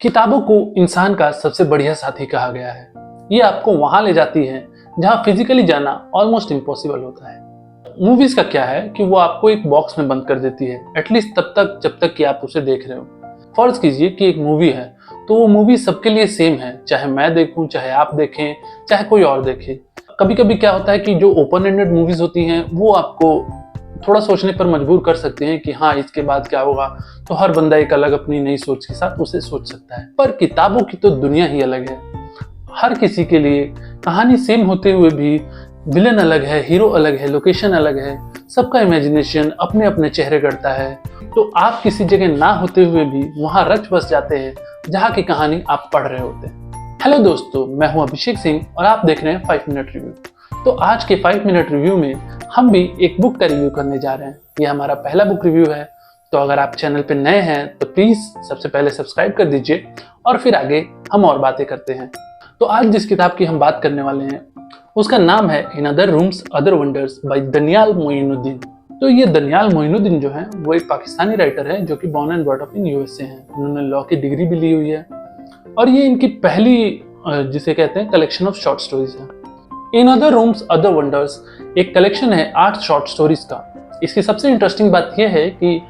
किताबों को इंसान का सबसे बढ़िया साथी कहा गया है। ये आपको वहां ले जाती है जहां फिजिकली जाना ऑलमोस्ट इम्पॉसिबल होता है। मूवीज का क्या है कि वो आपको एक बॉक्स में बंद कर देती है, एटलीस्ट तब तक जब तक कि आप उसे देख रहे हो। फर्ज कीजिए कि एक मूवी है, तो वो मूवी सबके लिए सेम है, चाहे मैं देखूं, चाहे आप देखें, चाहे कोई और देखे। कभी कभी क्या होता है कि जो ओपन एंडेड मूवीज होती हैं वो आपको थोड़ा सोचने पर मजबूर कर सकते हैं कि हाँ, इसके बाद क्या होगा। तो हर बंदा एक अलग अपनी नई सोच के साथ उसे सोच सकता है। पर किताबों की तो दुनिया ही अलग है। हर किसी के लिए कहानी सेम होते हुए भी विलन अलग है, हीरो अलग है, लोकेशन अलग है, सबका इमेजिनेशन अपने अपने चेहरे गढ़ता है। तो आप किसी जगह ना होते हुए भी वहां रच बस जाते हैं जहां की कहानी आप पढ़ रहे होते हैं। हेलो दोस्तों, मैं हूं अभिषेक सिंह और आप देख रहे हैं 5 मिनट रिव्यू। तो आज के 5 मिनट रिव्यू में हम भी एक बुक का रिव्यू करने जा रहे हैं। ये हमारा पहला बुक रिव्यू है। तो अगर आप चैनल पे नए हैं तो प्लीज सबसे पहले सब्सक्राइब कर दीजिए और फिर आगे हम और बातें करते हैं। तो आज जिस किताब की हम बात करने वाले हैं उसका नाम है in other rooms other wonders by Daniyal Moinuddin. तो ये दनियाल मोइनुद्दीन जो है वो एक पाकिस्तानी राइटर है जो कि born and brought up in USA हैं। उन्होंने लॉ की डिग्री भी ली हुई है और ये इनकी पहली जिसे कहते हैं कलेक्शन ऑफ शॉर्ट स्टोरीज है। In other rooms other wonders एक कलेक्शन है 8 शॉर्ट स्टोरीज का। इसकी सबसे इंटरेस्टिंग बात यह है कि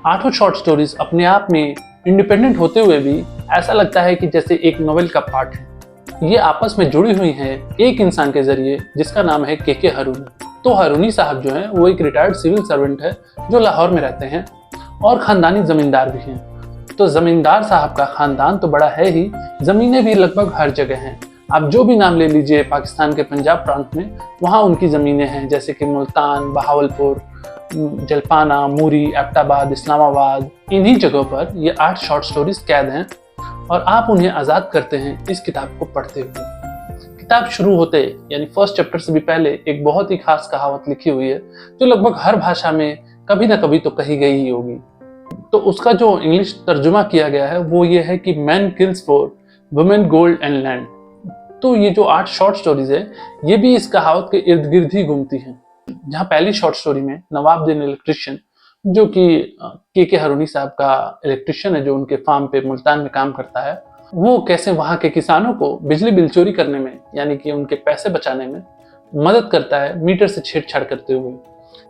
8 शॉर्ट स्टोरीज अपने आप में इंडिपेंडेंट होते हुए भी ऐसा लगता है कि जैसे एक नोवेल का पार्ट है। ये आपस में जुड़ी हुई हैं एक इंसान के जरिए जिसका नाम है के हरूनी। तो हरूनी साहब जो हैं वो एक रिटायर्ड सिविल सर्वेंट है जो लाहौर में रहते हैं और खानदानी जमींदार भी हैं। तो जमींदार साहब का खानदान तो बड़ा है ही, जमीनें भी लगभग हर जगह हैं। आप जो भी नाम ले लीजिए पाकिस्तान के पंजाब प्रांत में, वहाँ उनकी ज़मीनें हैं, जैसे कि मुल्तान, बहावलपुर, जलपाना, मूरी, एबटाबाद, इस्लामाबाद। इन्हीं जगहों पर ये 8 शॉर्ट स्टोरीज कैद हैं और आप उन्हें आज़ाद करते हैं इस किताब को पढ़ते हुए। किताब शुरू होते यानी फर्स्ट चैप्टर से भी पहले एक बहुत ही खास कहावत लिखी हुई है जो लगभग हर भाषा में कभी ना कभी तो कही गई ही होगी। तो उसका जो इंग्लिश तर्जुमा किया गया है वो ये है कि man kills for women, gold and land. तो ये जो 8 शॉर्ट स्टोरीज है ये भी इस कहावत के इर्द गिर्द ही घूमती हैं। जहाँ पहली शॉर्ट स्टोरी में नवाबुद्दीन इलेक्ट्रिशियन, जो कि के हरूनी साहब का इलेक्ट्रिशियन है जो उनके फार्म पे मुल्तान में काम करता है, वो कैसे वहाँ के किसानों को बिजली बिल चोरी करने में यानी कि उनके पैसे बचाने में मदद करता है मीटर से छेड़छाड़ करते हुए।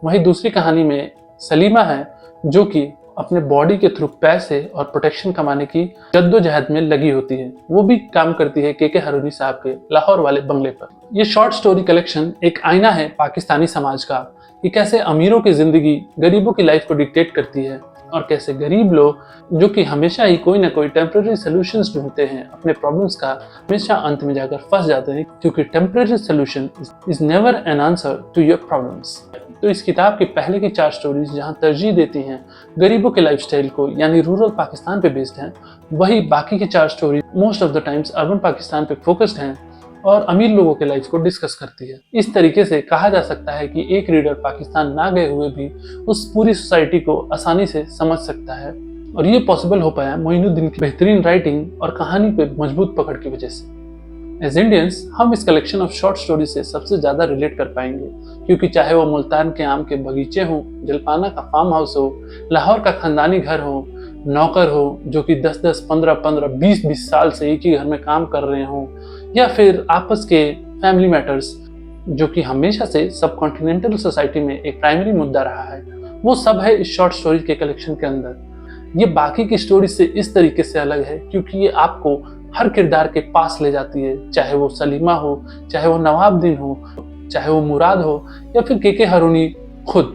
वहीं दूसरी कहानी में सलीमा है जो कि अपने बॉडी के थ्रू पैसे और प्रोटेक्शन कमाने की जद्दोजहद में लगी होती है। वो भी काम करती है के हरूनी साहब के लाहौर वाले बंगले पर। ये शॉर्ट स्टोरी कलेक्शन एक आईना है पाकिस्तानी समाज का कि कैसे अमीरों की जिंदगी गरीबों की लाइफ को डिक्टेट करती है और कैसे गरीब लोग जो कि हमेशा ही कोई ना कोई टेम्पररी सोल्यूशंस ढूंढते हैं अपने प्रॉब्लम्स का, हमेशा अंत में जाकर फंस जाते हैं क्योंकि temporary solution is never an answer to your problems. तो इस किताब की पहले की 4 स्टोरीज जहां तरजीह देती हैं गरीबों के लाइफस्टाइल को यानी रूरल पाकिस्तान पे बेस्ड हैं, वही बाकी की 4 story most of the times urban Pakistan पे फोकस्ड हैं और अमीर लोगों के लाइफ को डिस्कस करती है। इस तरीके से कहा जा सकता है कि एक रीडर पाकिस्तान ना गए हुए भी उस पूरी सोसाइटी को आसानी से समझ सकता है और ये पॉसिबल हो पाया मोइनुद्दीन की बेहतरीन राइटिंग और कहानी पे मजबूत पकड़ की वजह से। एज इंडियंस हम इस कलेक्शन ऑफ शॉर्ट स्टोरी से सबसे ज्यादा रिलेट कर पाएंगे क्योंकि चाहे वो मुल्तान के आम के बगीचे हों, जलपाना का फार्म हाउस हो, लाहौर का खानदानी घर हो, नौकर हो जो कि 10-10, 15-15, 20-20 साल से एक ही घर में काम कर रहे हों, या फिर आपस के फैमिली मैटर्स जो कि हमेशा से सब कॉन्टिनेंटल सोसाइटी में एक प्राइमरी मुद्दा रहा है, वो सब है इस शॉर्ट स्टोरी के कलेक्शन के अंदर। ये बाकी की स्टोरी से इस तरीके से अलग है क्योंकि ये आपको हर किरदार के पास ले जाती है, चाहे वो सलीमा हो, चाहे वो नवाबुद्दीन हो, चाहे वो मुराद हो या फिर के हरूनी खुद।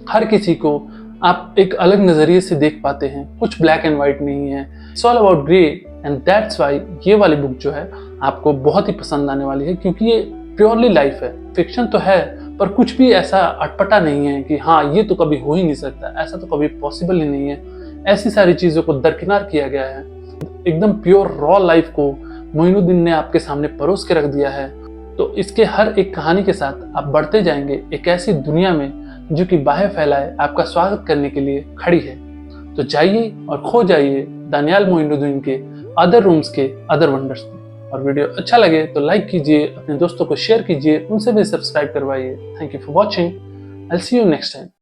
हर किसी को आप एक अलग नजरिए से देख पाते हैं, कुछ ब्लैक एंड व्हाइट नहीं है, it's all about grey and that's why ये वाली बुक जो है आपको बहुत ही पसंद आने वाली है क्योंकि ये प्योरली लाइफ है। फिक्शन तो है पर कुछ भी ऐसा अटपटा नहीं है कि हाँ ये तो कभी हो ही नहीं सकता, ऐसा तो कभी पॉसिबल ही नहीं है। ऐसी सारी चीजों को दरकिनार किया गया है। एकदम प्योर रॉ लाइफ को मोइनुद्दीन ने आपके सामने परोस के रख दिया है। तो इसके हर एक कहानी के साथ आप बढ़ते जाएंगे एक ऐसी दुनिया में जो कि बाहें फैलाए आपका स्वागत करने के लिए खड़ी है। तो जाइए और खो जाइए दनियाल मोइनुद्दीन के अदर रूम्स के अदर वंडर्स में। और वीडियो अच्छा लगे तो लाइक कीजिए, अपने दोस्तों को शेयर कीजिए, उनसे भी सब्सक्राइब करवाइए। Thank you for watching. I will see you next time.